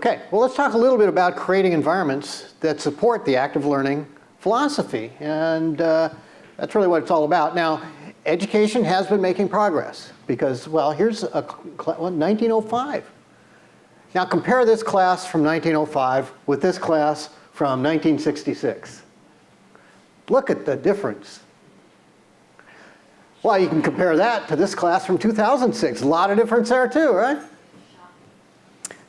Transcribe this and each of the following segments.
Okay, well, let's talk a little bit about creating environments that support the active learning philosophy. And that's really what it's all about. Now, education has been making progress because, well, here's 1905. Now, compare this class from 1905 with this class from 1966. Look at the difference. Well, you can compare that to this class from 2006. A lot of difference there too, right?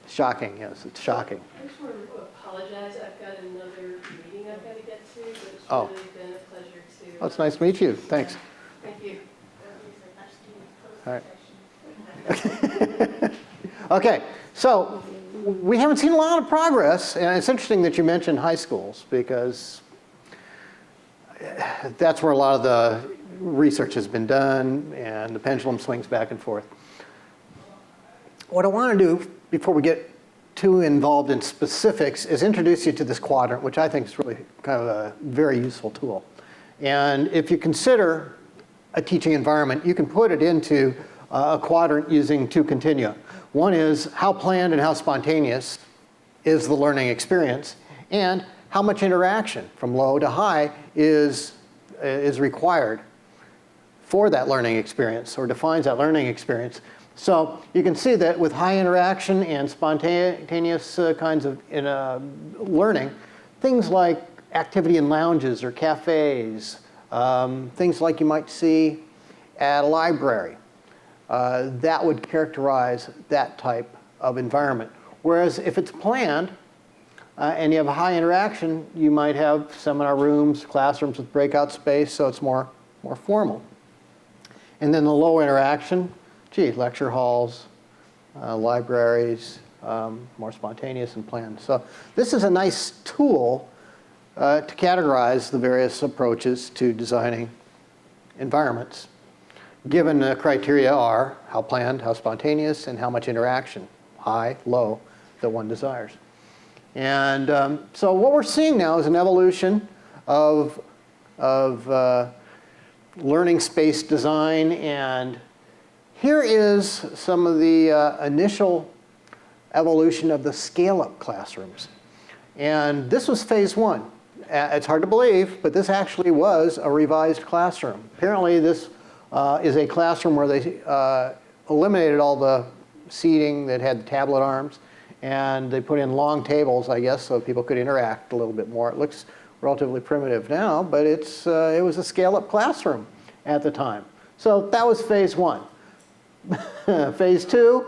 Shocking, yes, it's shocking. I just want to apologize. I've got another meeting I've got to get to, but it's really been a pleasure to... Oh, it's nice to meet you. Thanks. Thank you. All right. Okay, so we haven't seen a lot of progress, and it's interesting that you mentioned high schools because that's where a lot of the research has been done and the pendulum swings back and forth. What I want to do before we get too involved in specifics is introduce you to this quadrant, which I think is really kind of a very useful tool. And if you consider a teaching environment, you can put it into a quadrant using two continua. One is how planned and how spontaneous is the learning experience, and how much interaction from low to high is required for that learning experience or defines that learning experience. So you can see that with high interaction and spontaneous kinds of learning, things like activity in lounges or cafes, things like you might see at a library, that would characterize that type of environment. Whereas if it's planned and you have a high interaction, you might have seminar rooms, classrooms with breakout space, so it's more formal. And then the low interaction, lecture halls, libraries, more spontaneous and planned. So this is a nice tool to categorize the various approaches to designing environments, given the criteria are how planned, how spontaneous, and how much interaction, high, low, that one desires. And so what we're seeing now is an evolution of learning space design, and here is some of the initial evolution of the scale-up classrooms. And this was phase one. It's hard to believe, but this actually was a revised classroom. Apparently this is a classroom where they eliminated all the seating that had tablet arms, and they put in long tables, I guess, so people could interact a little bit more. It looks relatively primitive now, but it was a scale-up classroom at the time. So that was phase one. Phase two,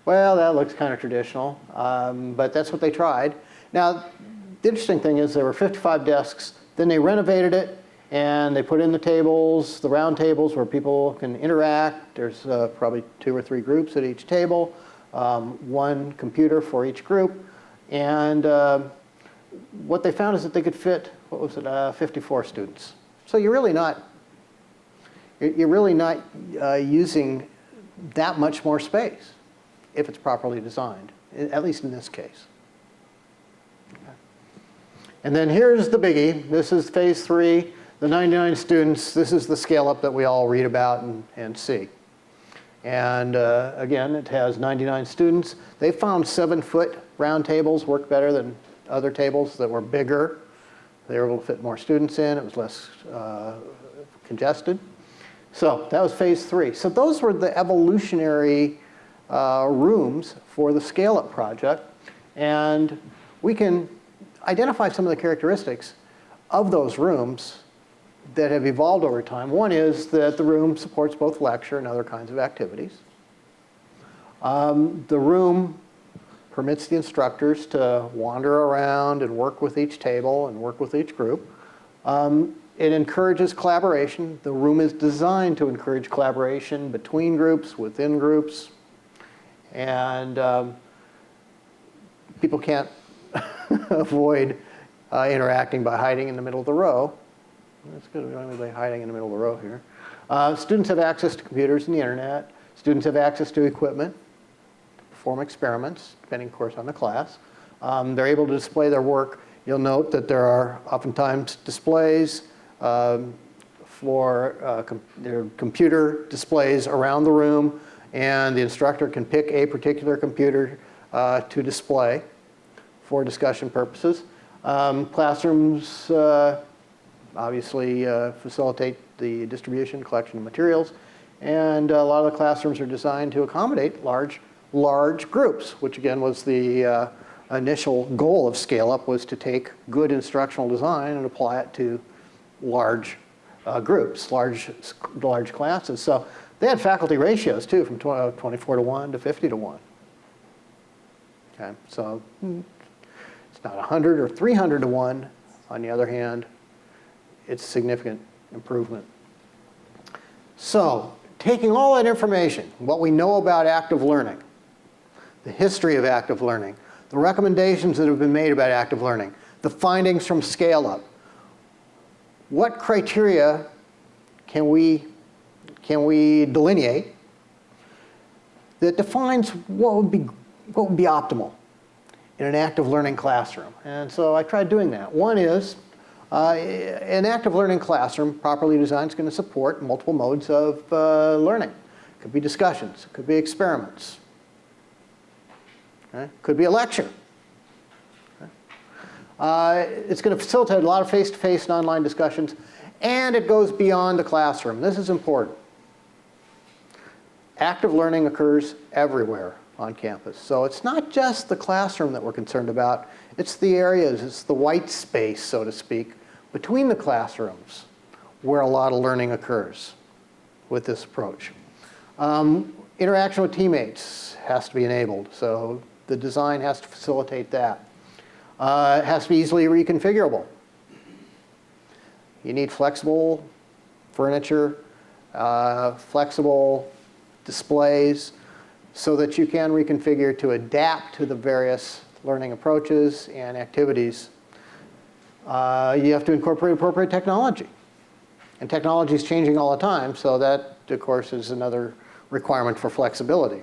well, that looks kind of traditional, but that's what they tried. Now, the interesting thing is there were 55 desks, then they renovated it, and they put in the tables, the round tables where people can interact. There's probably 2 or 3 groups at each table, one computer for each group, and what they found is that they could fit, 54 students. So you're really not using that much more space if it's properly designed, at least in this case. Okay. And then here's the biggie. This is phase 3, the 99 students. This is the scale up that we all read about and see. And again, it has 99 students. They found 7-foot round tables work better than other tables that were bigger. They were able to fit more students in. It was less congested. So that was phase 3. So those were the evolutionary rooms for the scale-up project. And we can identify some of the characteristics of those rooms that have evolved over time. One is that the room supports both lecture and other kinds of activities. The room permits the instructors to wander around and work with each table and work with each group. It encourages collaboration. The room is designed to encourage collaboration between groups, within groups. And people can't avoid interacting by hiding in the middle of the row. That's good. We don't have anybody hiding in the middle of the row here. Students have access to computers and the internet. Students have access to equipment to perform experiments, depending, of course, on the class. They're able to display their work. You'll note that there are oftentimes displays for their computer displays around the room, and the instructor can pick a particular computer to display for discussion purposes. Classrooms obviously facilitate the distribution, collection of materials, and a lot of the classrooms are designed to accommodate large groups, which again was the initial goal of Scale Up, was to take good instructional design and apply it to large groups, large classes. So they had faculty ratios too, from 24 to 1 to 50 to 1. Okay, so it's not 100 or 300 to 1. On the other hand, it's a significant improvement. So taking all that information, what we know about active learning, the history of active learning, the recommendations that have been made about active learning, the findings from Scale Up, what criteria can we delineate that defines what would be optimal in an active learning classroom? And so I tried doing that. One is an active learning classroom, properly designed, is going to support multiple modes of learning. It could be discussions, it could be experiments, okay? It could be a lecture. It's going to facilitate a lot of face-to-face and online discussions, and it goes beyond the classroom. This is important. Active learning occurs everywhere on campus. So it's not just the classroom that we're concerned about. It's the areas, it's the white space, so to speak, between the classrooms where a lot of learning occurs with this approach. Interaction with teammates has to be enabled. So the design has to facilitate that. It has to be easily reconfigurable. You need flexible furniture, flexible displays, so that you can reconfigure to adapt to the various learning approaches and activities. You have to incorporate appropriate technology. And technology is changing all the time, so that, of course, is another requirement for flexibility.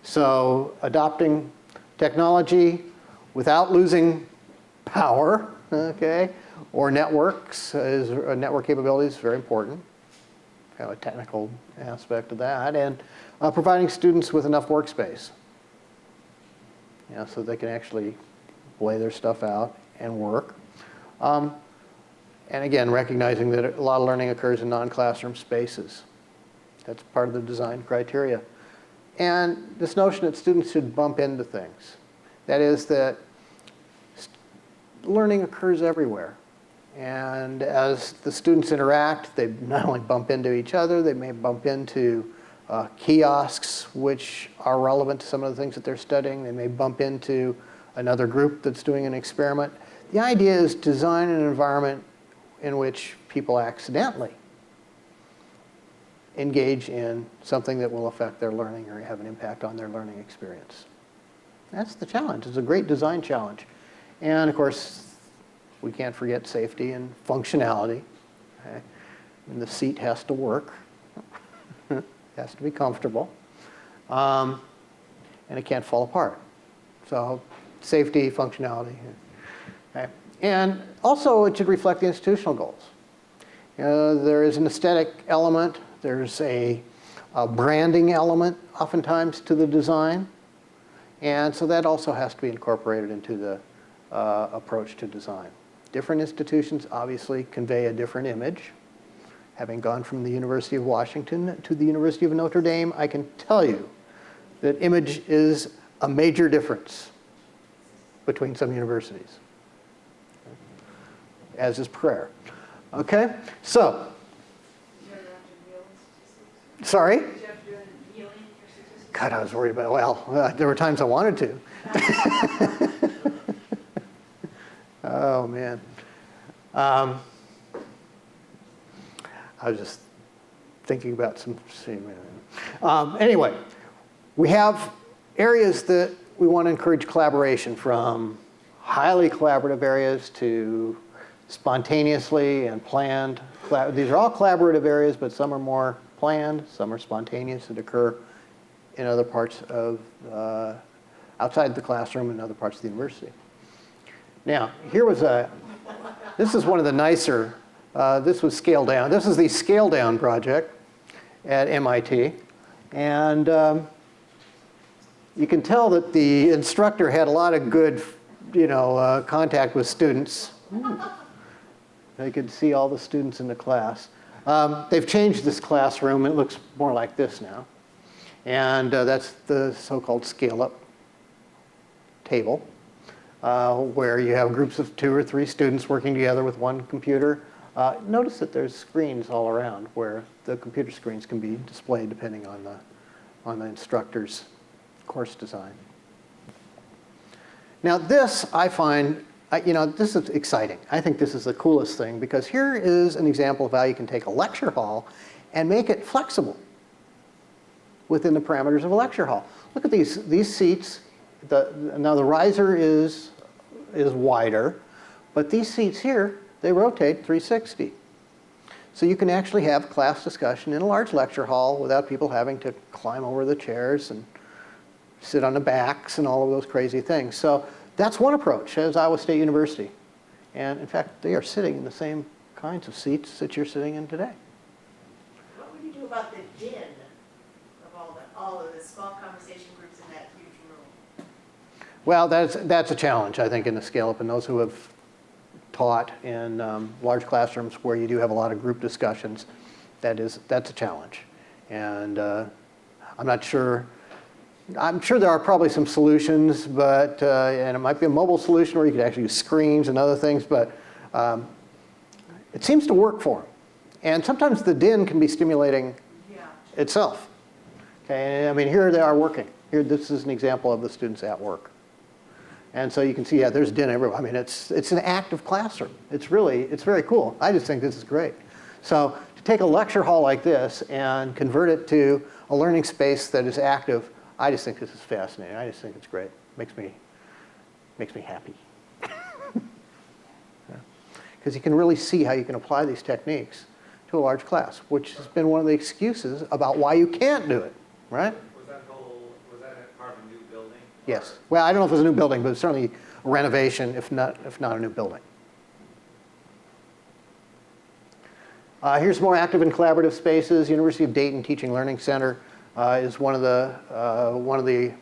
So adopting technology without losing power, okay, or networks, network capabilities is very important. Kind of a technical aspect of that, and providing students with enough workspace, so they can actually lay their stuff out and work. And again, recognizing that a lot of learning occurs in non-classroom spaces. That's part of the design criteria. And this notion that students should bump into things. That is that learning occurs everywhere. And as the students interact, they not only bump into each other, they may bump into kiosks, which are relevant to some of the things that they're studying. They may bump into another group that's doing an experiment. The idea is design an environment in which people accidentally engage in something that will affect their learning or have an impact on their learning experience. That's the challenge. It's a great design challenge. And of course, we can't forget safety and functionality. Okay? And the seat has to work. It has to be comfortable. And it can't fall apart. So safety, functionality. Okay? And also, it should reflect the institutional goals. There is an aesthetic element. There's a branding element, oftentimes, to the design. And so that also has to be incorporated into the approach to design. Different institutions obviously convey a different image. Having gone from the University of Washington to the University of Notre Dame, I can tell you that image is a major difference between some universities, as is prayer. Okay, so. Sorry? God, I was worried about, well, there were times I wanted to. Oh, man. I was just thinking about some. Anyway, we have areas that we want to encourage collaboration, from highly collaborative areas to spontaneously and planned. These are all collaborative areas, but some are more planned, some are spontaneous that occur in other parts of, outside the classroom and other parts of the university. Now, this is one of the nicer, this was scaled down. This is the scale down project at MIT. And you can tell that the instructor had a lot of good, contact with students. They could see all the students in the class. They've changed this classroom. It looks more like this now. And that's the so-called scale-up table, where you have groups of 2 or 3 students working together with one computer. Notice that there's screens all around where the computer screens can be displayed depending on the instructor's course design. Now this, I find, this is exciting. I think this is the coolest thing because here is an example of how you can take a lecture hall and make it flexible within the parameters of a lecture hall. Look at these seats. Now the riser is wider, but these seats here, they rotate 360. So you can actually have class discussion in a large lecture hall without people having to climb over the chairs and sit on the backs and all of those crazy things. So that's one approach as Iowa State University. And in fact, they are sitting in the same kinds of seats that you're sitting in today. What would you do about the din of all of the small conversation groups in that huge room? Well, that's a challenge, I think, in the scale-up. And those who have taught in large classrooms where you do have a lot of group discussions, that's a challenge. And I'm not sure. I'm sure there are probably some solutions, but and it might be a mobile solution where you could actually use screens and other things, but it seems to work for them. And sometimes the din can be stimulating itself. Okay, I mean, here they are working. Here, this is an example of the students at work. And so you can see, there's din everywhere. I mean, it's an active classroom. It's very cool. I just think this is great. So to take a lecture hall like this and convert it to a learning space that is active, I just think this is fascinating. I just think it's great. Makes me happy. Because you can really see how you can apply these techniques to a large class, which has been one of the excuses about why you can't do it, right? Was that part of a new building? Yes. Well, I don't know if it was a new building, but it's certainly a renovation, if not a new building. Here's more active and collaborative spaces. University of Dayton Teaching Learning Center is one of the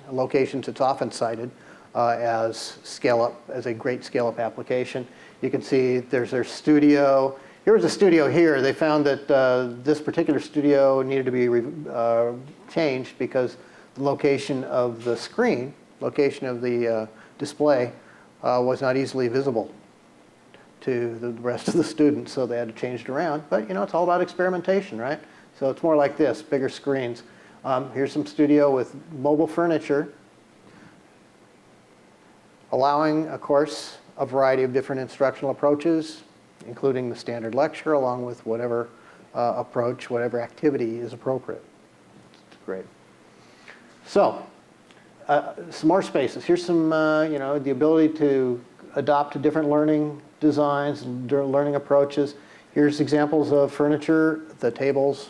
locations that's often cited as a great scale-up application. You can see there's their studio. Here was a studio here. They found that this particular studio needed to be changed because the location of the screen, location of the display, was not easily visible to the rest of the students, so they had to change it around. But it's all about experimentation, right? So it's more like this, bigger screens. Here's some studio with mobile furniture, allowing, of course, a variety of different instructional approaches, including the standard lecture, along with whatever approach, whatever activity is appropriate. It's great. So, some more spaces. Here's some, the ability to adopt different learning designs, learning approaches. Here's examples of furniture. The tables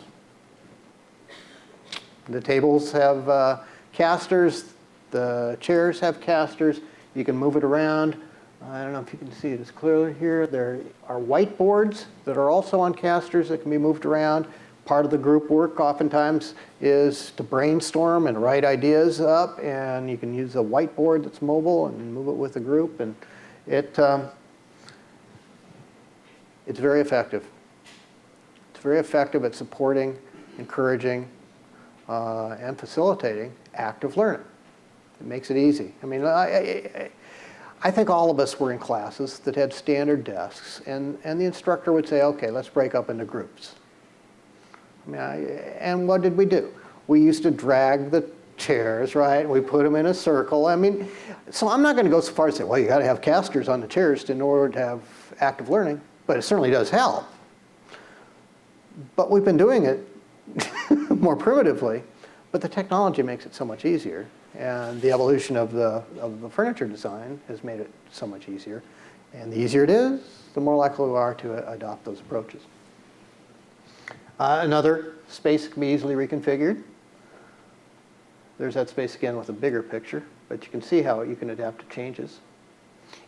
have casters. The chairs have casters. You can move it around. I don't know if you can see it as clearly here. There are whiteboards that are also on casters that can be moved around. Part of the group work oftentimes is to brainstorm and write ideas up, and you can use a whiteboard that's mobile and move it with the group, and it's very effective. It's very effective at supporting, encouraging, and facilitating active learning. It makes it easy. I mean, I think all of us were in classes that had standard desks, and the instructor would say, okay, let's break up into groups. I mean, and what did we do? We used to drag the chairs, right? We put them in a circle. I mean, so I'm not going to go so far as to say, well, you got to have casters on the chairs in order to have active learning, but it certainly does help. But we've been doing it more primitively, but the technology makes it so much easier. And the evolution of the furniture design has made it so much easier. And the easier it is, the more likely we are to adopt those approaches. Another space can be easily reconfigured. There's that space again with a bigger picture, but you can see how you can adapt to changes.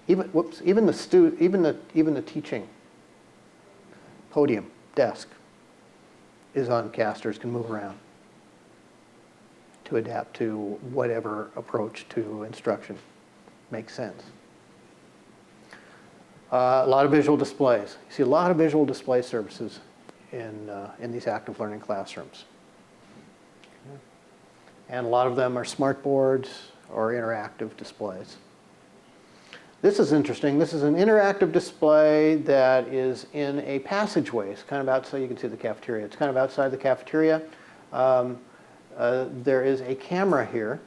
Even the teaching podium, desk, is on casters, can move around. to adapt to whatever approach to instruction makes sense. A lot of visual displays. You see a lot of visual display services in these active learning classrooms. And a lot of them are smart boards or interactive displays. This is interesting. This is an interactive display that is in a passageway. It's kind of outside. You can see the cafeteria. It's kind of outside the cafeteria. There is a camera here,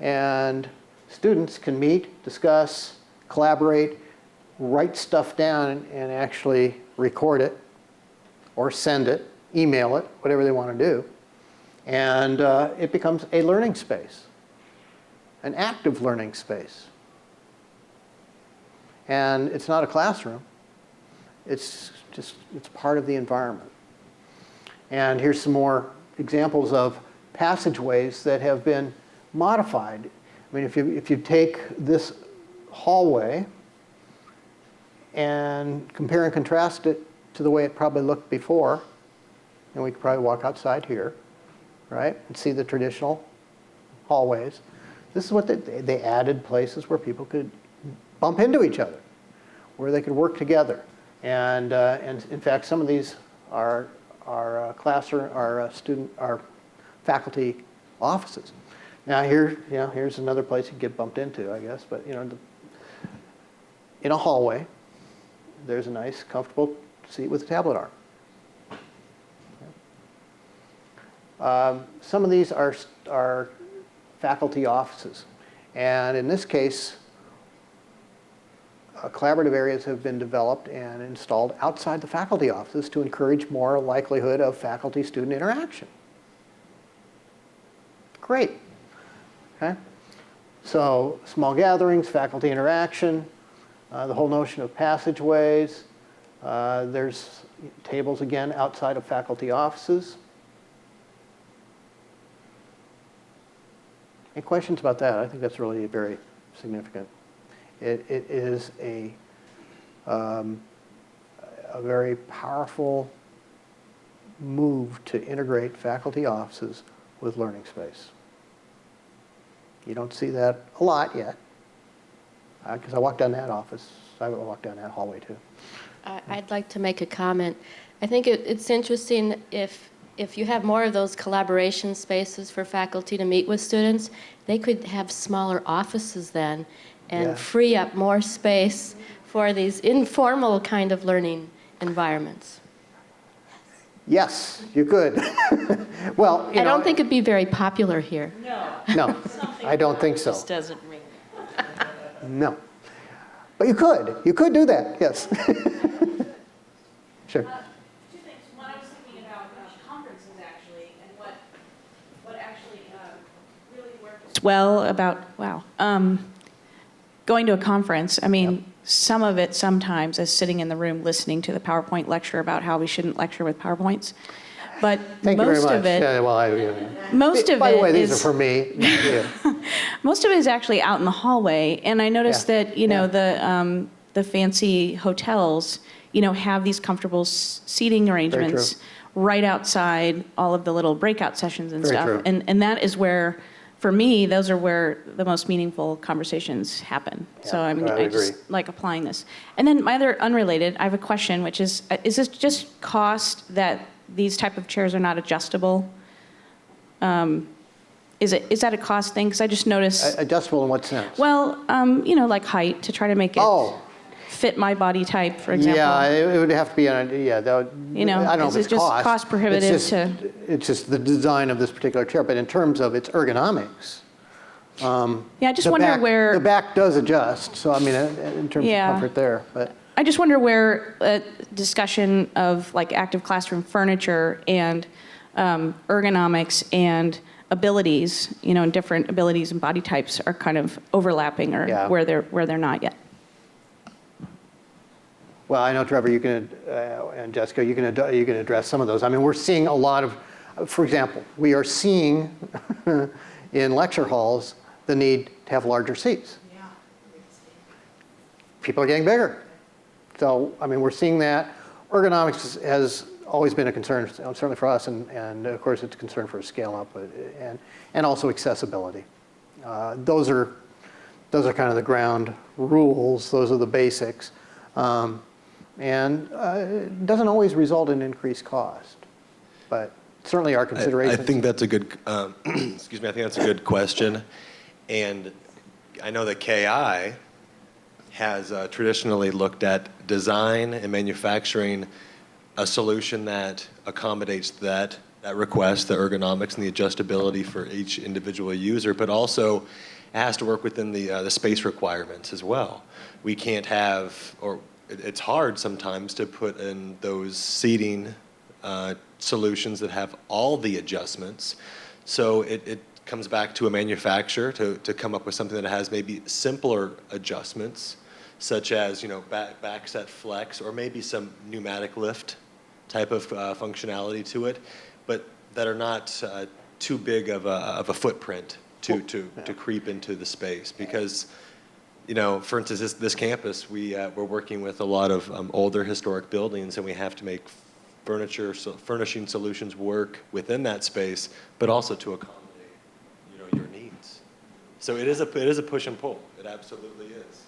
and students can meet, discuss, collaborate, write stuff down, and actually record it, or send it, email it, whatever they want to do. And it becomes a learning space, an active learning space. And it's not a classroom. It's part of the environment. And here's some more examples of passageways that have been modified. I mean, if you take this hallway and compare and contrast it to the way it probably looked before, and we could probably walk outside here, right, and see the traditional hallways. This is what they added places where people could bump into each other, where they could work together. And in fact, some of these are faculty offices. Now here's another place you can get bumped into, I guess. But in a hallway, there's a nice, comfortable seat with a tablet arm. Some of these are faculty offices, and in this case, collaborative areas have been developed and installed outside the faculty offices to encourage more likelihood of faculty-student interaction. Great. Okay. So small gatherings, faculty interaction, the whole notion of passageways. There's tables again outside of faculty offices. Any questions about that? I think that's really very significant. It is a very powerful move to integrate faculty offices with learning space. You don't see that a lot yet, because I walked down that office. I walked down that hallway too. I'd like to make a comment. I think it's interesting if you have more of those collaboration spaces for faculty to meet with students, they could have smaller offices then and free up more space for these informal kind of learning environments. Yes, you could. Well, I don't think it'd be very popular here. No, I don't think so. Just doesn't ring. No. But you could. You could do that, yes. Sure. Two things. One, I was thinking about conferences actually, and what actually really works well about, going to a conference. I mean, some of it sometimes is sitting in the room listening to the PowerPoint lecture about how we shouldn't lecture with PowerPoints. But Thank you very most much. of it, Yeah, well, most of by the way, it these is are for me. Yeah. most of it is actually out in the hallway. And I noticed that the fancy hotels have these comfortable seating arrangements right outside all of the little breakout sessions and Very stuff. true. And that is where, for me, those are where the most meaningful conversations happen. So I mean, I I just agree. like applying this. And then my other unrelated, I have a question, which is this just cost that these type of chairs are not adjustable? Is that a cost thing? Because I just noticed, Adjustable in what sense? well, like height, to try to make it fit my body type, for example. Yeah, it would have to be on a, that would, I don't know if is it's it just cost prohibitive It's just the design of this particular chair, but in terms of its ergonomics. Yeah, I just wonder where. The back does adjust, so I mean, in terms of comfort there, but. I just wonder where a discussion of like active classroom furniture and ergonomics and abilities, and different abilities and body types are kind of overlapping, or where they're not yet. Well, I know, Trevor, you can, and Jessica, you can address some of those. I mean, we're seeing a lot of, for example, we are seeing in lecture halls the need to have larger seats. Yeah. People are getting bigger. So, I mean, we're seeing that. Ergonomics has always been a concern, certainly for us, and of course it's a concern for scale up, and also accessibility. Those are kind of the ground rules. Those are the basics, and it doesn't always result in increased cost, but certainly our considerations. I think that's a good, excuse me, I think that's a good question. And I know that KI has traditionally looked at design and manufacturing a solution that accommodates that request, the ergonomics and the adjustability for each individual user, but also it has to work within the space requirements as well. We can't have, or it's hard sometimes to put in those seating solutions that have all the adjustments. So it comes back to a manufacturer to come up with something that has maybe simpler adjustments, such as, you know, back set flex, or maybe some pneumatic lift type of functionality to it, but that are not too big of a footprint to creep into the space. Because, you know, for instance, this campus, we're working with a lot of older historic buildings, and we have to make furnishing solutions work within that space, but also to accommodate, you know, your needs. So it is a push and pull. It absolutely is.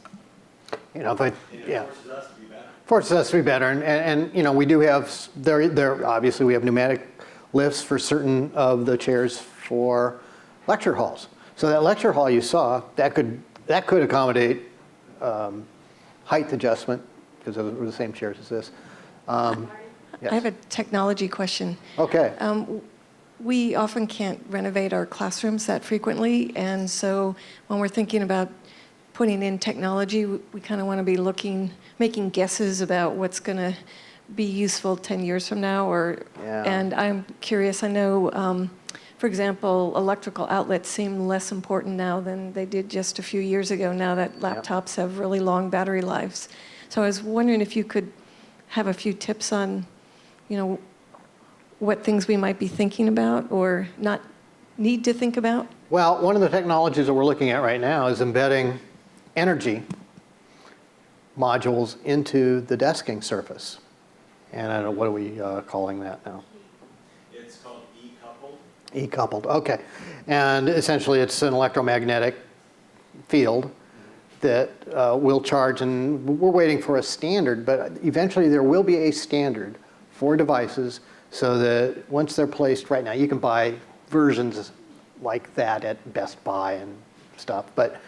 You know, but yeah. It forces us to be better. Forces us to be better, and you know, we do have there obviously we have pneumatic lifts for certain of the chairs for lecture halls. So that lecture hall you saw, that could accommodate height adjustment, because those were the same chairs as this. Yes. I have a technology question. Okay. We often can't renovate our classrooms that frequently, and so when we're thinking about putting in technology, we kind of want to be making guesses about what's going to be useful 10 years from now. And I'm curious, I know, for example, electrical outlets seem less important now than they did just a few years ago, now that laptops have really long battery lives. So I was wondering if you could have a few tips on, you know, what things we might be thinking about or not need to think about? Well, one of the technologies that we're looking at right now is embedding energy modules into the desking surface. And I don't know, what are we calling that now? It's called E-coupled. E-coupled, okay. And essentially it's an electromagnetic field that will charge, and we're waiting for a standard, but eventually there will be a standard for devices so that once they're placed right now, you can buy versions like that at Best Buy and stuff, but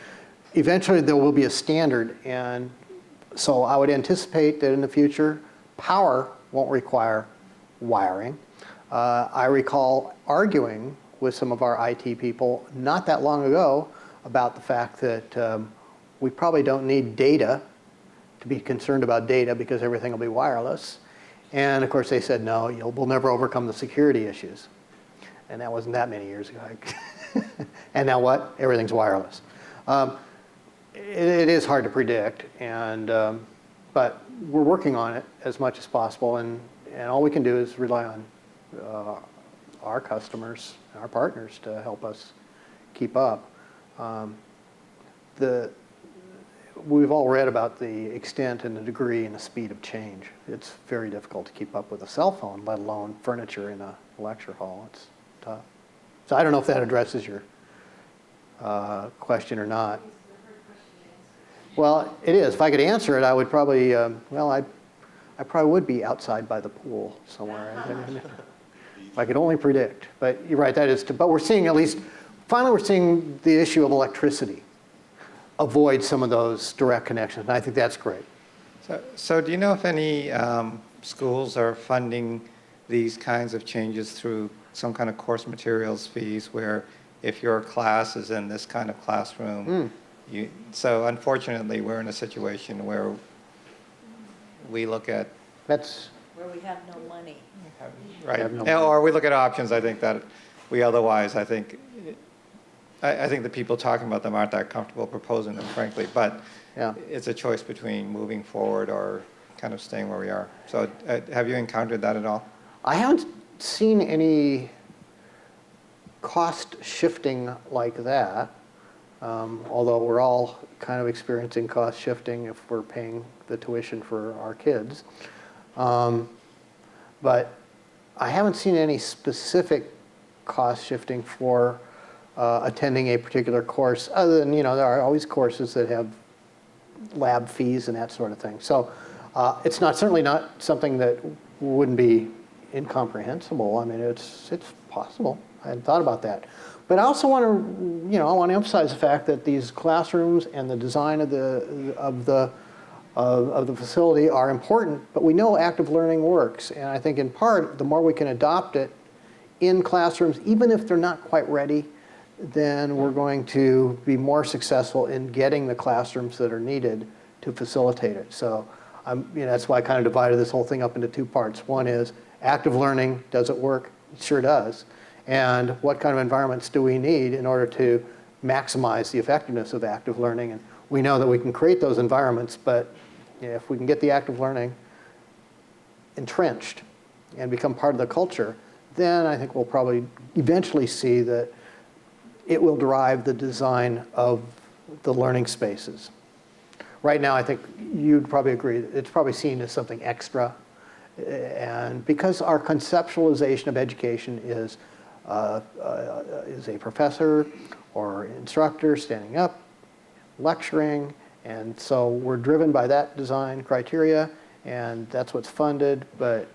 eventually there will be a standard, and so I would anticipate that in the future, power won't require wiring. I recall arguing with some of our IT people not that long ago about the fact that we probably don't need data to be concerned about data because everything will be wireless. And of course they said, no, we'll never overcome the security issues. And that wasn't that many years ago. And now what? Everything's wireless. It is hard to predict, and but we're working on it as much as possible, and all we can do is rely on our customers, our partners, to help us keep up. We've all read about the extent and the degree and the speed of change. It's very difficult to keep up with a cell phone, let alone furniture in a lecture hall. It's tough. So I don't know if that addresses your question or not. Well, it is. If I could answer it, I would probably, I probably would be outside by the pool somewhere. If I could only predict. But you're right, that is, but we're seeing at least, finally we're seeing the issue of electricity avoid some of those direct connections, and I think that's great. So do you know if any schools are funding these kinds of changes through some kind of course materials fees, where if your class is in this kind of classroom, so unfortunately we're in a situation where we look at where we have no money. right, have no money. or we look at options. I think that we otherwise, I think the people talking about them aren't that comfortable proposing them, frankly, but it's a choice between moving forward or kind of staying where we are. So have you encountered that at all? I haven't seen any cost shifting like that, although we're all kind of experiencing cost shifting if we're paying the tuition for our kids. but I haven't seen any specific cost shifting for attending a particular course, other than, there are always courses that have lab fees and that sort of thing. So it's certainly not something that wouldn't be incomprehensible. I mean, it's possible. I hadn't thought about that. But I also want to, I want to emphasize the fact that these classrooms and the design of the facility are important, but we know active learning works. And I think in part, the more we can adopt it in classrooms, even if they're not quite ready, then we're going to be more successful in getting the classrooms that are needed to facilitate it. So that's why I kind of divided this whole thing up into two parts. One is active learning, does it work? It sure does. And what kind of environments do we need in order to maximize the effectiveness of active learning? And we know that we can create those environments, but if we can get the active learning entrenched and become part of the culture, then I think we'll probably eventually see that it will drive the design of the learning spaces. Right now, I think you'd probably agree, it's probably seen as something extra. And because our conceptualization of education is a professor or instructor standing up, lecturing, and so we're driven by that design criteria, and that's what's funded. But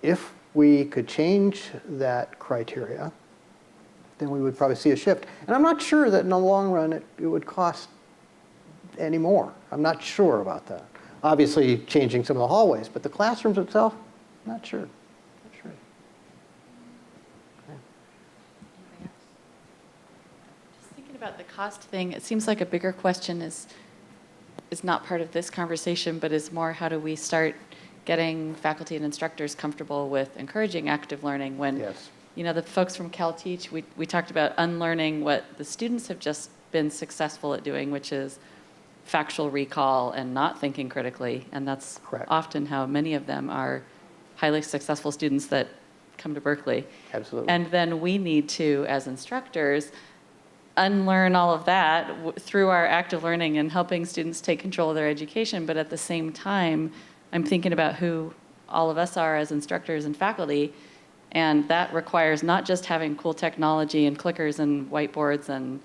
if we could change that criteria, then we would probably see a shift. And I'm not sure that in the long run it would cost any more. I'm not sure about that. Obviously changing some of the hallways, but the classrooms itself, not sure. Not sure. Just thinking about the cost thing, it seems like a bigger question is not part of this conversation, but is more how do we start getting faculty and instructors comfortable with encouraging active learning when, Yes. The folks from CalTeach, we talked about unlearning what the students have just been successful at doing, which is factual recall and not thinking critically. And that's Correct. often how many of them are highly successful students that come to Berkeley. Absolutely. And then we need to, as instructors, unlearn all of that through our active learning and helping students take control of their education. But at the same time, I'm thinking about who all of us are as instructors and faculty. And that requires not just having cool technology and clickers and whiteboards and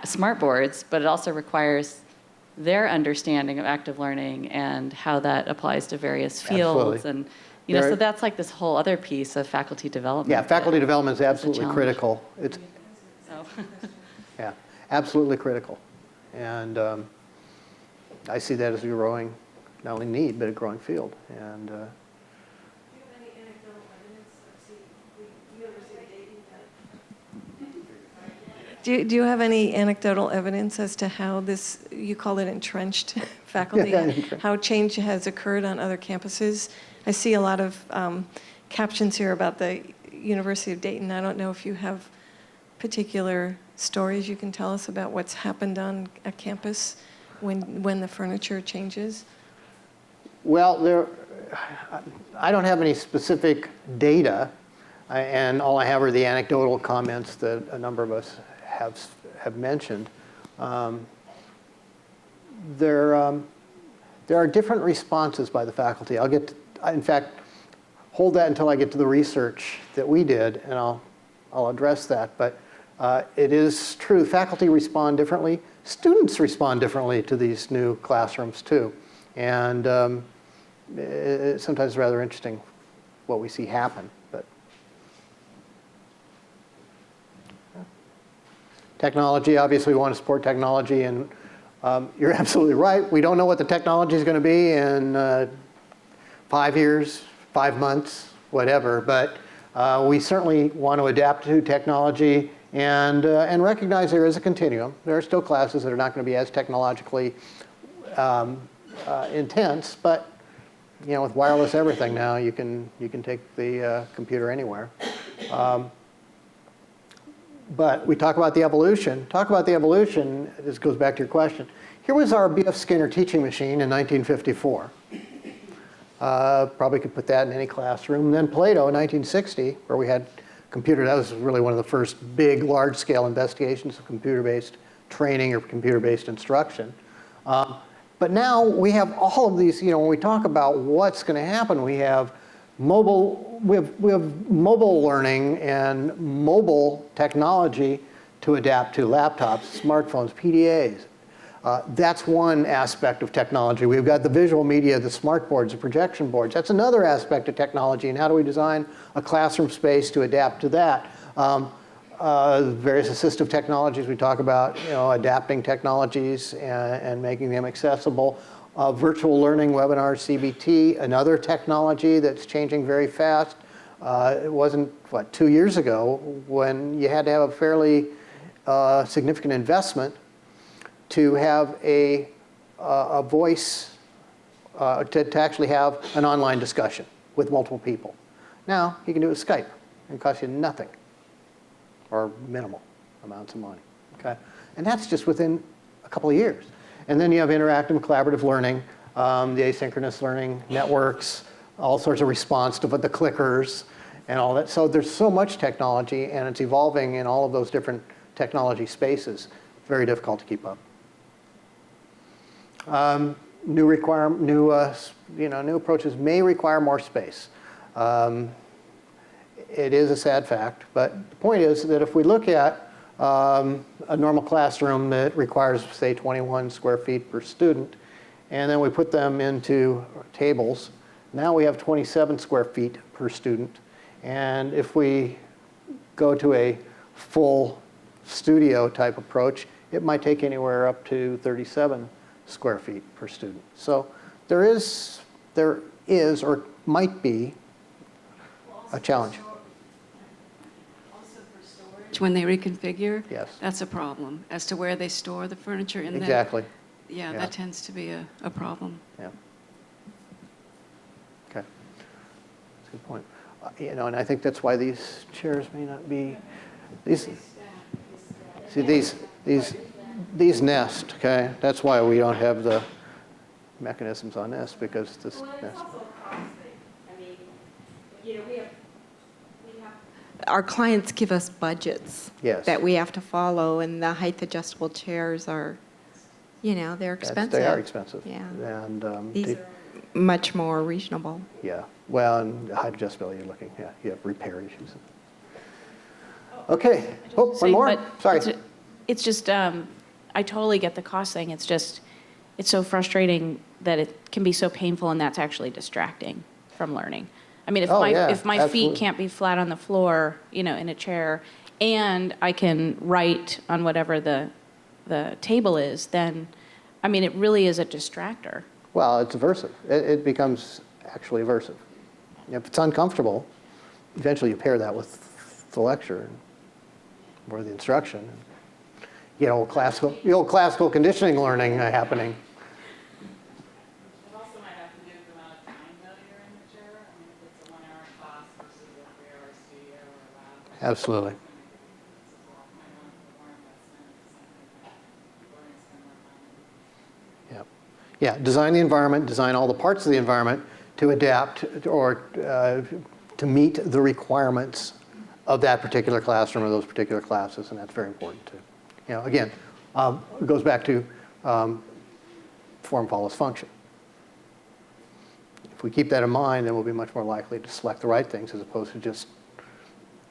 smart boards, but it also requires their understanding of active learning and how that applies to various fields. Absolutely. And so that's like this whole other piece of faculty development. Yeah, faculty development is absolutely challenge. critical. It's So. yeah, absolutely critical. And I see that as a growing, not only need, but a growing field. And Do you have any anecdotal evidence of the University of Dayton that Do you have any anecdotal evidence as to how this, you call it entrenched faculty, Yeah, entrenched. how change has occurred on other campuses? I see a lot of captions here about the University of Dayton. I don't know if you have particular stories you can tell us about what's happened on a campus when the furniture changes. well, I don't have any specific data, and all I have are the anecdotal comments that a number of us have mentioned. There are different responses by the faculty. In fact, hold that until I get to the research that we did, and I'll address that. But it is true, faculty respond differently. Students respond differently to these new classrooms too. And it's sometimes rather interesting what we see happen. But technology, obviously we want to support technology, and you're absolutely right. We don't know what the technology is going to be in 5 years, 5 months, whatever. But we certainly want to adapt to technology and recognize there is a continuum. There are still classes that are not going to be as technologically intense, but with wireless everything now, you can take the computer anywhere. But we talk about the evolution. This goes back to your question. Here was our B.F. Skinner teaching machine in 1954. Probably could put that in any classroom. And then Plato in 1960, where we had computer. That was really one of the first big, large-scale investigations of computer-based training or computer-based instruction. But now we have all of these, when we talk about what's going to happen, we have we have mobile learning and mobile technology to adapt to laptops, smartphones, PDAs. That's one aspect of technology. We've got the visual media, the smart boards, the projection boards. That's another aspect of technology, and how do we design a classroom space to adapt to that? Various assistive technologies we talk about, adapting technologies and making them accessible. Virtual learning, webinars, CBT, another technology that's changing very fast. It wasn't, 2 years ago when you had to have a fairly significant investment to have a voice, to actually have an online discussion with multiple people. Now, you can do it with Skype. It costs you nothing or minimal amounts of money, okay? And that's just within a couple of years. And then you have interactive and collaborative learning, the asynchronous learning networks, all sorts of response to the clickers and all that. So there's so much technology, and it's evolving in all of those different technology spaces. Very difficult to keep up. New approaches may require more space. It is a sad fact, but the point is that if we look at a normal classroom that requires, say, 21 square feet per student, and then we put them into tables, now we have 27 square feet per student. And if we go to a full studio type approach, it might take anywhere up to 37 square feet per student. So there is or might be a challenge. When they reconfigure, Yes. that's a problem. As to where they store the furniture in Exactly. Yeah, that tends to be a problem. Yeah. Okay. That's a good point. And I think that's why these chairs may not be, these nest, okay? That's why we don't have the mechanisms on this, because this Well, it's nest. also a cost thing. I mean, we have. Our clients give us budgets Yes. that we have to follow, and the height adjustable chairs are, they're expensive. They are expensive. Yeah. And These are much more reasonable. yeah. Well, and height adjustability, you're looking, you have repair issues. Okay. Oh, one Saying, more? but Sorry. It's just, I totally get the cost thing. It's just, it's so frustrating that it can be so painful, and that's actually distracting from learning. I mean, if my absolutely. feet can't be flat on the floor, in a chair, and I can write on whatever the table is, then, I mean, it really is a distractor. Well, it's aversive. It becomes actually aversive. If it's uncomfortable, eventually you pair that with the lecture or the instruction. The old classical conditioning learning happening. It also might have to do with the amount of time that you're in the chair. I mean, if it's a 1-hour class versus a 3-hour studio or lab. Absolutely. Yeah, design the environment, design all the parts of the environment to adapt or to meet the requirements of that particular classroom or those particular classes, and that's very important too. Again, it goes back to form follows function. If we keep that in mind, then we'll be much more likely to select the right things as opposed to just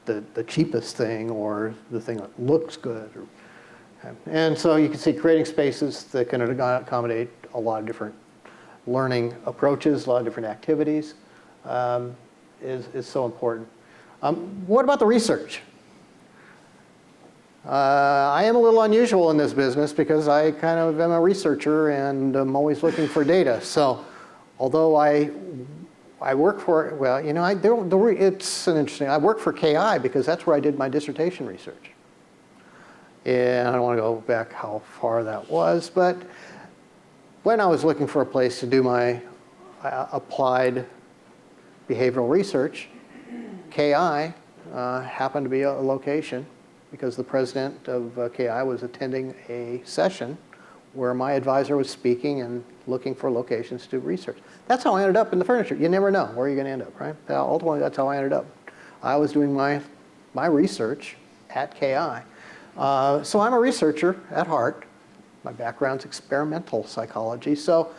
the cheapest thing or the thing that looks good. And so you can see creating spaces that can accommodate a lot of different learning approaches, a lot of different activities is so important. What about the research? I am a little unusual in this business because I kind of am a researcher and I'm always looking for data. So although I work for, it's an interesting, I work for KI because that's where I did my dissertation research. And I don't want to go back how far that was, but when I was looking for a place to do my applied behavioral research, KI happened to be a location because the president of KI was attending a session where my advisor was speaking and looking for locations to do research. That's how I ended up in the furniture. You never know where you're going to end up, right? Ultimately, that's how I ended up. I was doing my research at KI. So I'm a researcher at heart. My background's experimental psychology. So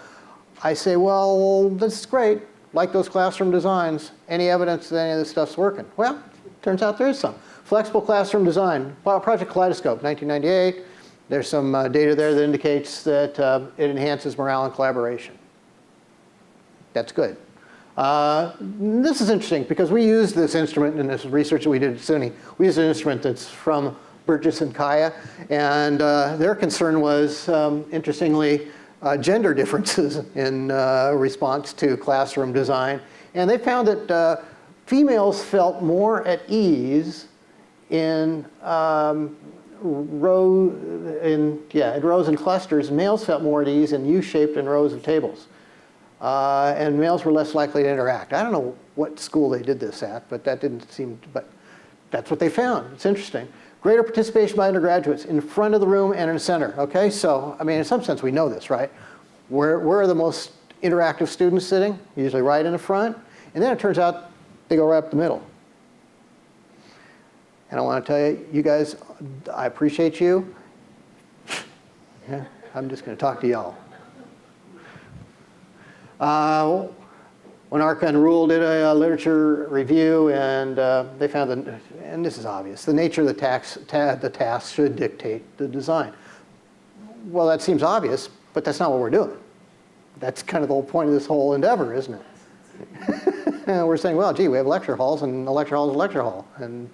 I say, well, this is great. like those classroom designs, any evidence that any of this stuff's working? Well, turns out there is some. Flexible classroom design, Project Kaleidoscope, 1998. There's some data there that indicates that it enhances morale and collaboration. That's good. This is interesting because we used this instrument in this research that we did at SUNY. We used an instrument that's from Burgess and Kaya, and their concern was, interestingly, gender differences in response to classroom design. And they found that females felt more at ease in rows and clusters. Males felt more at ease in U-shaped and rows of tables. And males were less likely to interact. I don't know what school they did this at, but that didn't seem, but that's what they found. It's interesting. Greater participation by undergraduates in front of the room and in the center. Okay, so, I mean, in some sense we know this, right? Where are the most interactive students sitting? Usually right in the front. And then it turns out they go right up the middle. And I want to tell you, you guys, I appreciate you. Yeah, I'm just going to talk to y'all. When Arca and Rule did a literature review, and they found that, and this is obvious, the nature of the task should dictate the design. Well, that seems obvious, but that's not what we're doing. That's kind of the whole point of this whole endeavor, isn't it? We're saying, well, gee, we have lecture halls, and a lecture hall is a lecture hall. And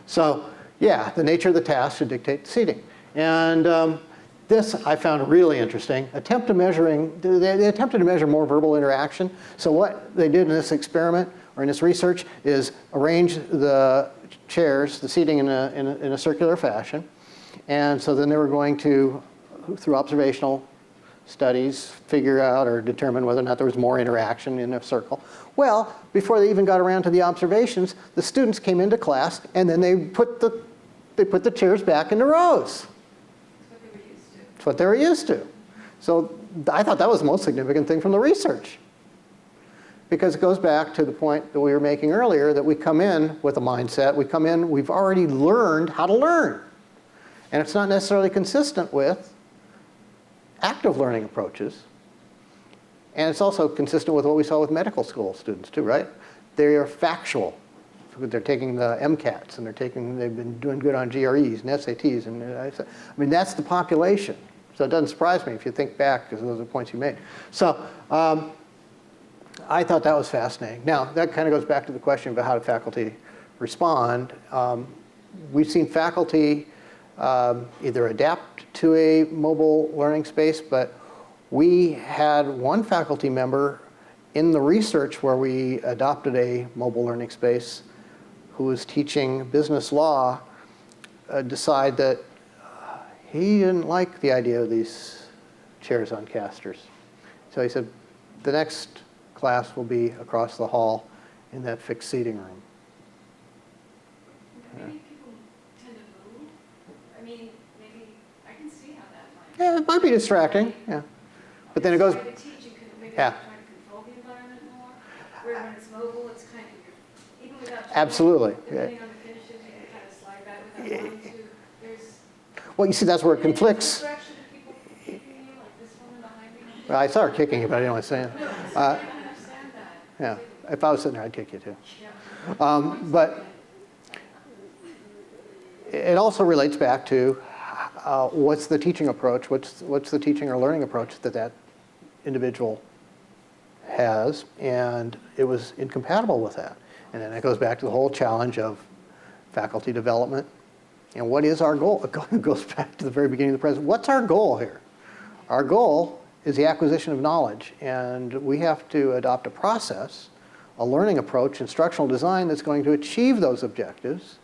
so yeah, the nature of the task should dictate the seating. And this I found really interesting. They attempted to measure more verbal interaction. So what they did in this experiment, or in this research, is arrange the chairs, the seating in a circular fashion. And so then they were going to, through observational studies, figure out or determine whether or not there was more interaction in a circle. Well, before they even got around to the observations, the students came into class and then they put the chairs back into rows. That's what they were used to. So I thought that was the most significant thing from the research. Because it goes back to the point that we were making earlier, that we come in with a mindset, we've already learned how to learn. And it's not necessarily consistent with active learning approaches. And it's also consistent with what we saw with medical school students too, right? They are factual. They're taking the MCATs and they've been doing good on GREs and SATs. And I mean, that's the population. So it doesn't surprise me if you think back, because those are the points you made. So I thought that was fascinating. Now, that kind of goes back to the question about how do faculty respond. We've seen faculty either adapt to a mobile learning space, but we had one faculty member in the research where we adopted a mobile learning space who was teaching business law decide that he didn't like the idea of these chairs on casters. So he said, the next class will be across the hall in that fixed seating room. Maybe people tend to move. I mean, maybe I can see how that might. Yeah, it might be distracting, yeah. But then it goes, Try to teach, you can maybe yeah. try to control the environment more. Where when it's mobile, it's kind of, even without changing, absolutely. depending on the finishes, you can kind of slide back without wanting to. There's Well, you see, that's where it conflicts. distraction of people kicking you, like this woman behind me. Well, I saw her kicking you, but I didn't want to say it. No, I don't understand that. Yeah, if I was sitting there, I'd kick you too. But it also relates back to what's the teaching approach, what's the teaching or learning approach that individual has, and it was incompatible with that. And then it goes back to the whole challenge of faculty development. And what is our goal? It goes back to the very beginning of the presentation. What's our goal here? Our goal is the acquisition of knowledge, and we have to adopt a process, a learning approach, instructional design that's going to achieve those objectives.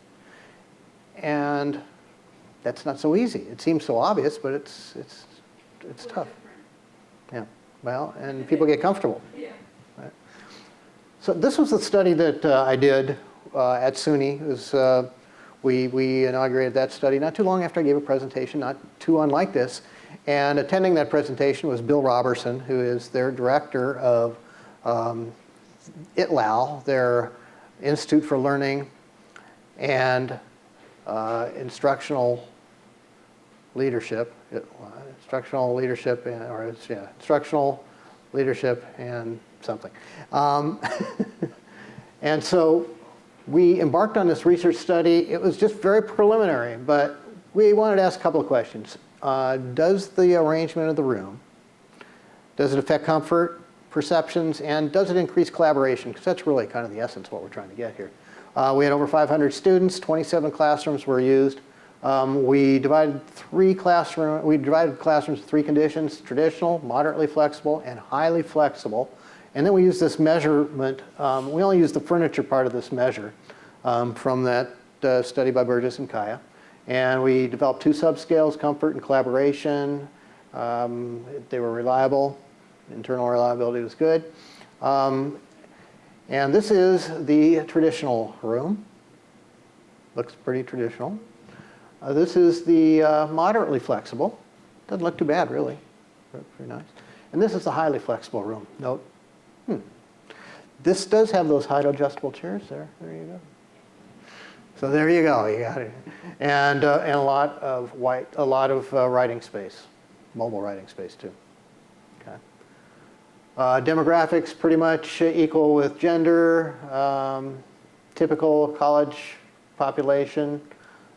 And that's not so easy. It seems so obvious, but it's tough. Yeah. Well, and people get comfortable. Yeah. Right. So this was the study that I did at SUNY. It was, we inaugurated that study not too long after I gave a presentation, not too unlike this. And attending that presentation was Bill Robertson, who is their director of ITLAL, their Institute for Learning and Instructional Leadership, instructional leadership, and something. And so we embarked on this research study. It was just very preliminary, but we wanted to ask a couple of questions. Does the arrangement of the room, does it affect comfort, perceptions, and does it increase collaboration? Because that's really kind of the essence of what we're trying to get here. We had over 500 students, 27 classrooms were used. We divided classrooms into 3 conditions: traditional, moderately flexible, and highly flexible. And then we used this measurement. We only used the furniture part of this measure from that study by Burgess and Kaya. And we developed 2 subscales, comfort and collaboration. They were reliable. Internal reliability was good. And this is the traditional room. Looks pretty traditional. This is the moderately flexible. Doesn't look too bad, really. Pretty nice. And this is the highly flexible room. Note, this does have those height adjustable chairs there. There you go. So there you go. You got it. And a lot of writing space, mobile writing space too. Okay. Demographics pretty much equal with gender, typical college population,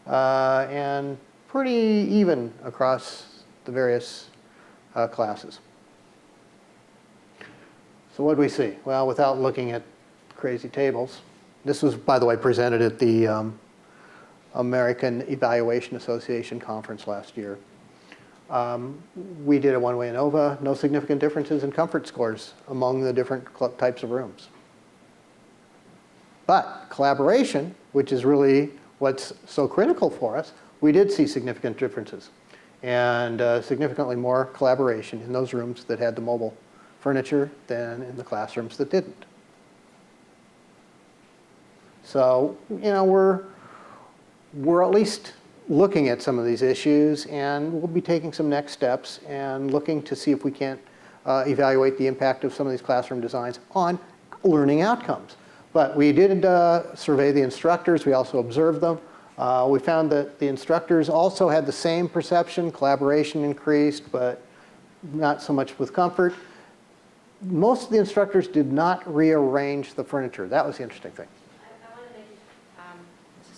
and pretty even across the various classes. So what do we see? Well, without looking at crazy tables, this was, by the way, presented at the American Evaluation Association conference last year. We did a one-way ANOVA, no significant differences in comfort scores among the different types of rooms. But collaboration, which is really what's so critical for us, we did see significant differences and significantly more collaboration in those rooms that had the mobile furniture than in the classrooms that didn't. So, we're at least looking at some of these issues, and we'll be taking some next steps and looking to see if we can't evaluate the impact of some of these classroom designs on learning outcomes. But we did survey the instructors. We also observed them. We found that the instructors also had the same perception. Collaboration increased, but not so much with comfort. Most of the instructors did not rearrange the furniture. That was the interesting thing.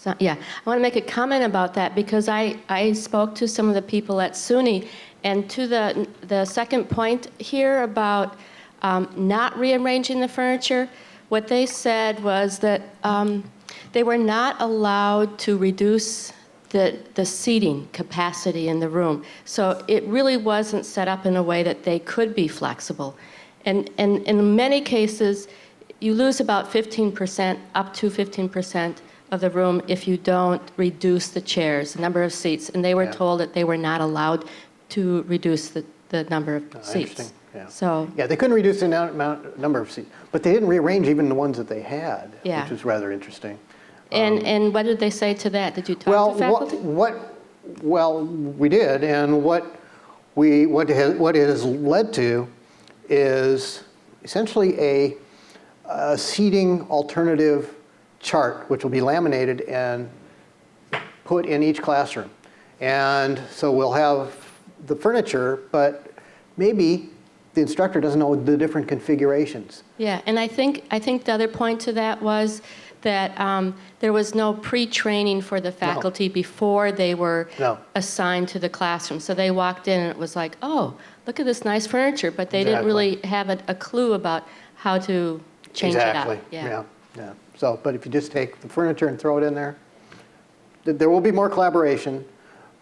I want to make a comment about that because I spoke to some of the people at SUNY, and to the second point here about not rearranging the furniture, what they said was that they were not allowed to reduce the seating capacity in the room. So it really wasn't set up in a way that they could be flexible. And in many cases, you lose about 15%, up to 15% of the room if you don't reduce the chairs, the number of seats. And they were told that they were not allowed to reduce the number of seats. Interesting. Yeah. So they couldn't reduce the number of seats, but they didn't rearrange even the ones that they had, Yeah. which was rather interesting. And what did they say to that? Did you talk to faculty? Well, we did, and what it has led to is essentially a seating alternative chart, which will be laminated and put in each classroom. And so we'll have the furniture, but maybe the instructor doesn't know the different configurations. Yeah, and I think the other point to that was that there was no pre-training for the faculty before they were assigned to the classroom. So they walked in and it was like, oh, look at this nice furniture, but they didn't really have a clue about how to change it up. Yeah. So, but if you just take the furniture and throw it in there, there will be more collaboration,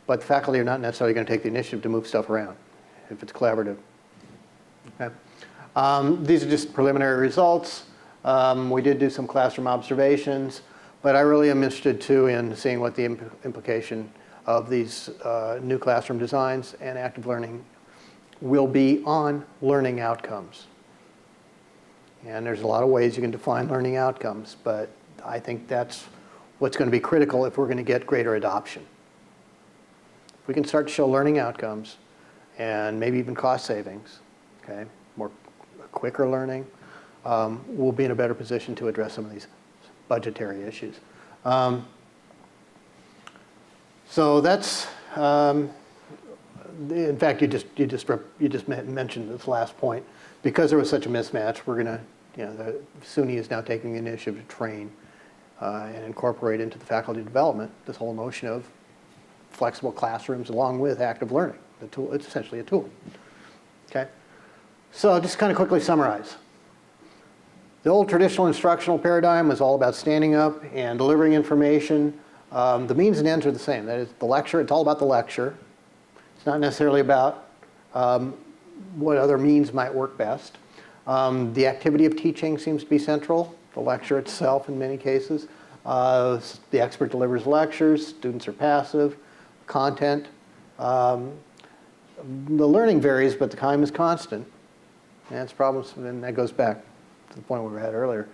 but the faculty are not necessarily going to take the initiative to move stuff around if it's collaborative. Okay. These are just preliminary results. We did do some classroom observations, but I really am interested too in seeing what the implication of these new classroom designs and active learning will be on learning outcomes. And there's a lot of ways you can define learning outcomes, but I think that's what's going to be critical if we're going to get greater adoption. If we can start to show learning outcomes and maybe even cost savings, okay, quicker learning, we'll be in a better position to address some of these budgetary issues. So that's, in fact, you just mentioned this last point. because there was such a mismatch, we're going to, the SUNY is now taking the initiative to train and incorporate into the faculty development this whole notion of flexible classrooms along with active learning. The tool, it's essentially a tool. Okay? So just kind of quickly summarize. The old traditional instructional paradigm was all about standing up and delivering information. The means and ends are the same. That is the lecture, it's all about the lecture. It's not necessarily about what other means might work best. The activity of teaching seems to be central. The lecture itself in many cases. The expert delivers lectures, students are passive. Content. The learning varies, but the time is constant. And that's problems, and that goes back to the point we were at earlier.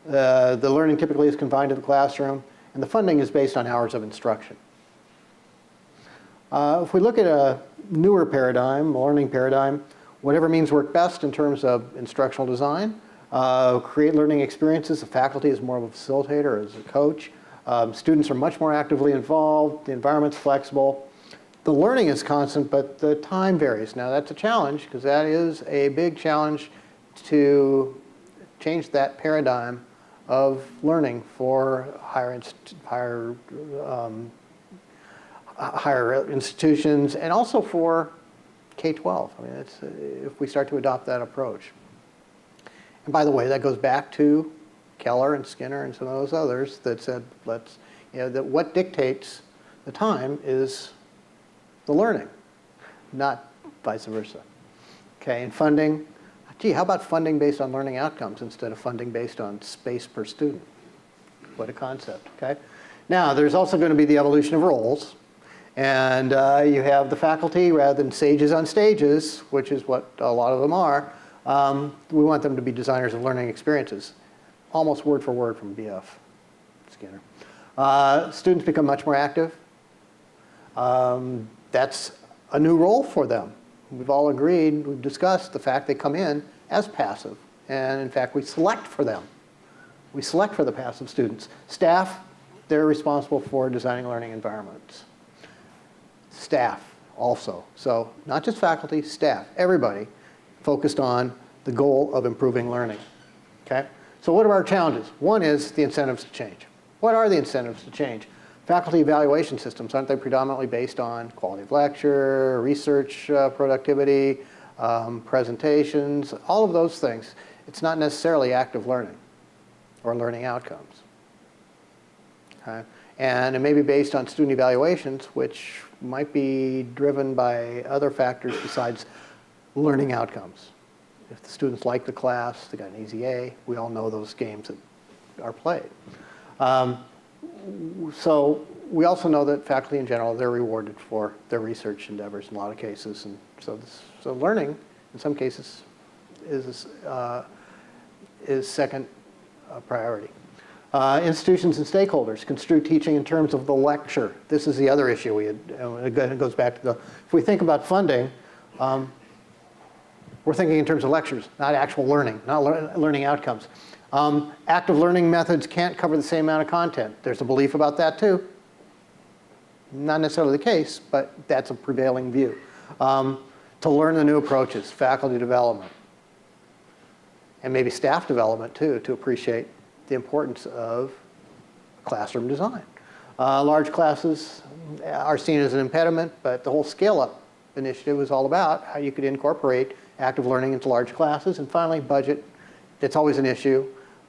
The learning typically is confined to the classroom, and the funding is based on hours of instruction. If we look at a newer paradigm, a learning paradigm, whatever means work best in terms of instructional design, create learning experiences. The faculty is more of a facilitator, as a coach. Students are much more actively involved. The environment's flexible. The learning is constant, but the time varies. Now that's a challenge, because that is a big challenge to change that paradigm of learning for higher institutions and also for K-12. I mean, if we start to adopt that approach. And by the way, that goes back to Keller and Skinner and some of those others that said, that what dictates the time is the learning, not vice versa. Okay, and funding. Gee, how about funding based on learning outcomes instead of funding based on space per student? What a concept, okay? Now, there's also going to be the evolution of roles. And you have the faculty, rather than sages on stages, which is what a lot of them are, we want them to be designers of learning experiences. Almost word for word from B.F. Skinner. Students become much more active. That's a new role for them. We've all agreed, we've discussed the fact they come in as passive. And in fact, we select for them. We select for the passive students. Staff, they're responsible for designing learning environments. Staff also. So not just faculty, staff, everybody focused on the goal of improving learning. Okay? So what are our challenges? One is the incentives to change. What are the incentives to change? Faculty evaluation systems, aren't they predominantly based on quality of lecture, research productivity, presentations, all of those things? It's not necessarily active learning or learning outcomes. Okay? And it may be based on student evaluations, which might be driven by other factors besides learning outcomes. If the students like the class, they got an easy A, we all know those games that are played. So we also know that faculty in general, they're rewarded for their research endeavors in a lot of cases. And so learning, in some cases, is second priority. Institutions and stakeholders construe teaching in terms of the lecture. This is the other issue we had. Again, it goes back to if we think about funding, we're thinking in terms of lectures, not actual learning, not learning outcomes. Active learning methods can't cover the same amount of content. There's a belief about that too. Not necessarily the case, but that's a prevailing view. To learn the new approaches, faculty development, and maybe staff development too, to appreciate the importance of classroom design. Large classes are seen as an impediment, but the whole scale-up initiative was all about how you could incorporate active learning into large classes. And finally, budget. It's always an issue,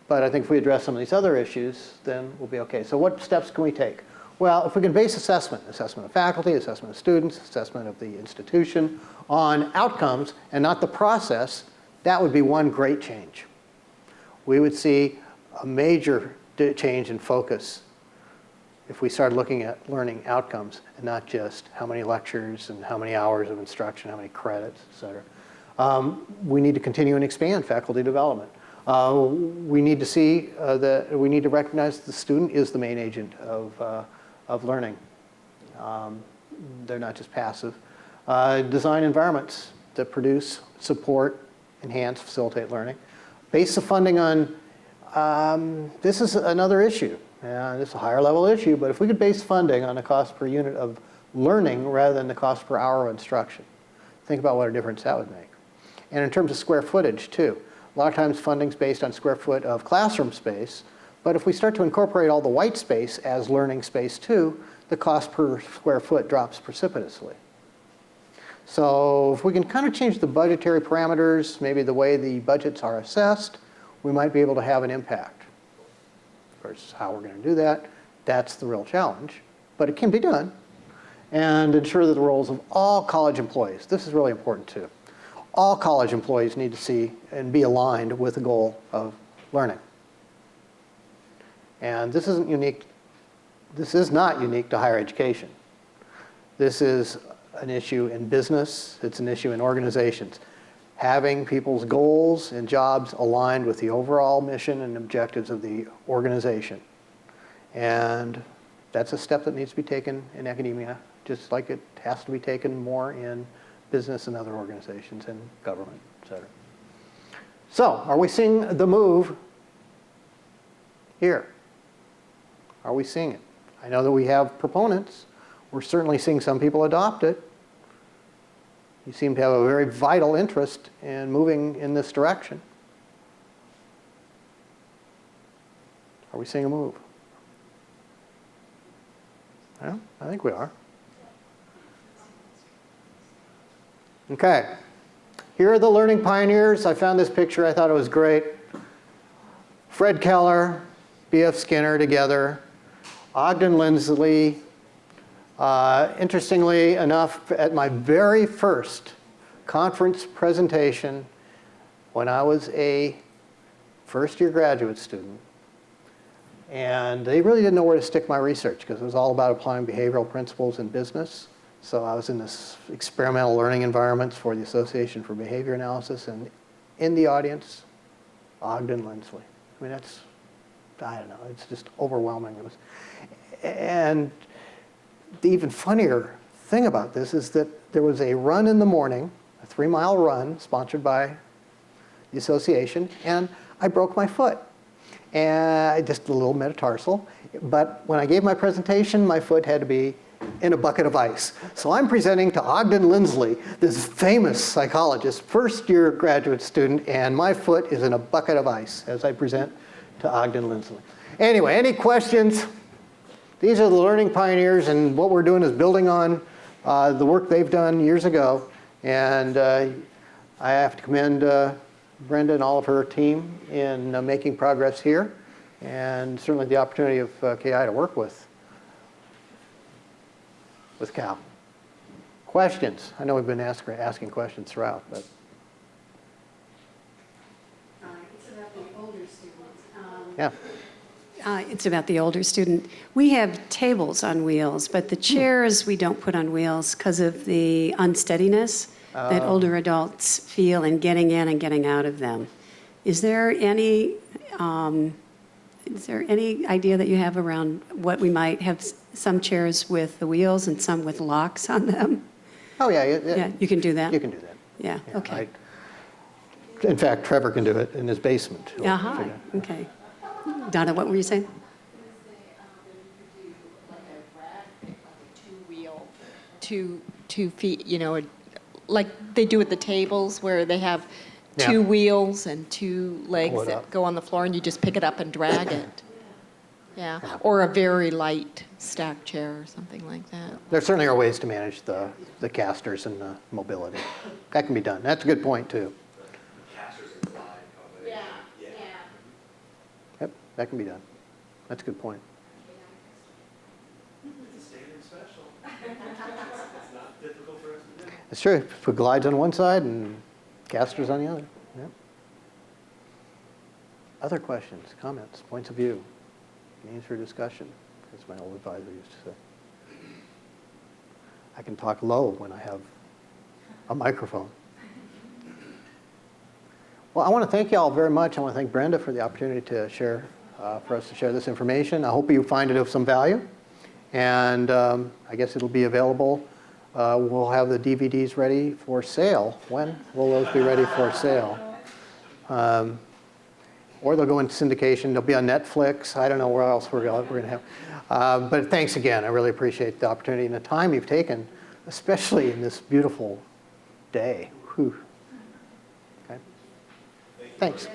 but I think if we address some of these other issues, then we'll be okay. So what steps can we take? Well, if we can base assessment of faculty, assessment of students, assessment of the institution on outcomes and not the process, that would be one great change. We would see a major change in focus if we started looking at learning outcomes and not just how many lectures and how many hours of instruction, how many credits, et cetera. We need to continue and expand faculty development. We need to see we need to recognize the student is the main agent of learning. They're not just passive. Design environments that produce, support, enhance, facilitate learning. Base the funding on, this is another issue. This is a higher level issue, but if we could base funding on the cost per unit of learning rather than the cost per hour of instruction, think about what a difference that would make. And in terms of square footage, too. A lot of times funding's based on square foot of classroom space, but if we start to incorporate all the white space as learning space, too, the cost per square foot drops precipitously. So if we can kind of change the budgetary parameters, maybe the way the budgets are assessed, we might be able to have an impact. Of course, how we're going to do that, that's the real challenge. But it can be done. And ensure that the roles of all college employees, this is really important too. All college employees need to see and be aligned with the goal of learning. And this isn't unique, this is not unique to higher education. This is an issue in business, it's an issue in organizations. Having people's goals and jobs aligned with the overall mission and objectives of the organization. And that's a step that needs to be taken in academia, just like it has to be taken more in business and other organizations and government, et cetera. So, are we seeing the move here? Are we seeing it? I know that we have proponents. We're certainly seeing some people adopt it. You seem to have a very vital interest in moving in this direction. Are we seeing a move? Well, I think we are. Okay. Here are the learning pioneers. I found this picture. I thought it was great. Fred Keller, B.F. Skinner together. Ogden Lindsley. Interestingly enough, at my very first conference presentation, when I was a first-year graduate student, and they really didn't know where to stick my research because it was all about applying behavioral principles in business. So I was in this experimental learning environments for the Association for Behavior Analysis, and in the audience, Ogden Lindsley. I mean, that's, I don't know, it's just overwhelming. It was, and the even funnier thing about this is that there was a run in the morning, a 3-mile run sponsored by the association, and I broke my foot. And just a little metatarsal. But when I gave my presentation, my foot had to be in a bucket of ice. So I'm presenting to Ogden Lindsley, this famous psychologist, first-year graduate student, and my foot is in a bucket of ice as I present to Ogden Lindsley. Anyway, any questions? These are the learning pioneers, and what we're doing is building on the work they've done years ago. And I have to commend Brenda and all of her team in making progress here, and certainly the opportunity of KI to work with Cal. Questions? I know we've been asking questions throughout, but. It's about the older students. Yeah. It's about the older student. We have tables on wheels, but the chairs we don't put on wheels because of the unsteadiness that older adults feel in getting in and getting out of them. Is there any idea that you have around what we might have some chairs with the wheels and some with locks on them? Oh, yeah. Yeah, you can do that? You can do that. Yeah, okay. In fact, Trevor can do it in his basement. Uh-huh, okay. Donna, what were you saying? Two-wheel, 2 feet, you know, like they do at the tables where they have two wheels and 2 legs that go on the floor and you just pick it up and drag it. Yeah, or a very light stack chair or something like that. There certainly are ways to manage the casters and the mobility. That can be done. That's a good point, too. Yep, that can be done. That's a good point. It's a standard special. It's not difficult for us to do. It's true. Put glides on one side and casters on the other. Yep. Other questions, comments, points of view? Names for discussion, as my old advisor used to say. I can talk low when I have a microphone. Well, I want to thank you all very much. I want to thank Brenda for the opportunity to share, for us to share this information. I hope you find it of some value. And I guess it'll be available. We'll have the DVDs ready for sale. When will those be ready for sale? Or they'll go into syndication. They'll be on Netflix. I don't know where else we're going to have. But thanks again. I really appreciate the opportunity and the time you've taken, especially in this beautiful day. Whew. Thanks.